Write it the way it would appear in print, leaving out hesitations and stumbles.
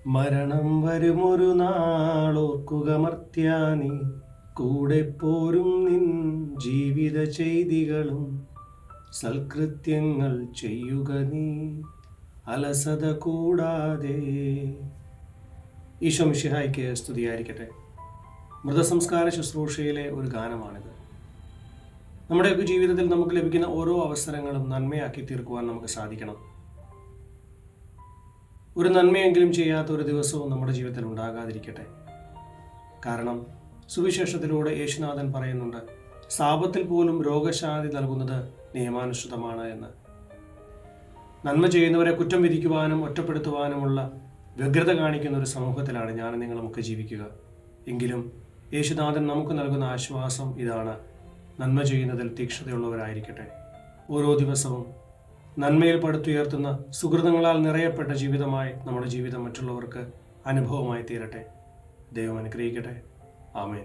മരണം വരുമൊരു നാളോർക്കുക മർത്യാനി, കൂടെ പോരും നിൻ ജീവിത ചെയ്തികളും സൽകൃത്യങ്ങൾ ചെയ്യുക നീ അലസത കൂടാതെ. ഈശോ മിശിഹായ്ക്ക് സ്തുതിയായിരിക്കട്ടെ. മൃതസംസ്കാര ശുശ്രൂഷയിലെ ഒരു ഗാനമാണിത്. നമ്മുടെയൊക്കെ ജീവിതത്തിൽ നമുക്ക് ലഭിക്കുന്ന ഓരോ അവസരങ്ങളും നന്മയാക്കി തീർക്കുവാൻ നമുക്ക് സാധിക്കണം. ഒരു നന്മയെങ്കിലും ചെയ്യാത്ത ഒരു ദിവസവും നമ്മുടെ ജീവിതത്തിൽ ഉണ്ടാകാതിരിക്കട്ടെ. കാരണം സുവിശേഷത്തിലൂടെ യേശുനാഥൻ പറയുന്നുണ്ട്, സാപത്തിൽ പോലും രോഗശാന്തി നൽകുന്നത് നിയമാനുസൃതമാണ് എന്ന്. നന്മ ചെയ്യുന്നവരെ കുറ്റം വിധിക്കുവാനും ഒറ്റപ്പെടുത്തുവാനുമുള്ള വ്യഗ്രത കാണിക്കുന്ന ഒരു സമൂഹത്തിലാണ് ഞാനും നിങ്ങളുമൊക്കെ ജീവിക്കുക. എങ്കിലും യേശുനാഥൻ നമുക്ക് നൽകുന്ന ആശ്വാസം ഇതാണ്: നന്മ ചെയ്യുന്നതിൽ തീക്ഷ്ണതയുള്ളവരായിരിക്കട്ടെ. ഓരോ ദിവസവും നന്മയിൽ പടുത്തുയർത്തുന്ന സുഹൃതങ്ങളാൽ നിറയപ്പെട്ട ജീവിതമായി നമ്മുടെ ജീവിതം മറ്റുള്ളവർക്ക് അനുഭവമായി തീരട്ടെ. ദൈവം അനുഗ്രഹിക്കട്ടെ. ആമേൻ.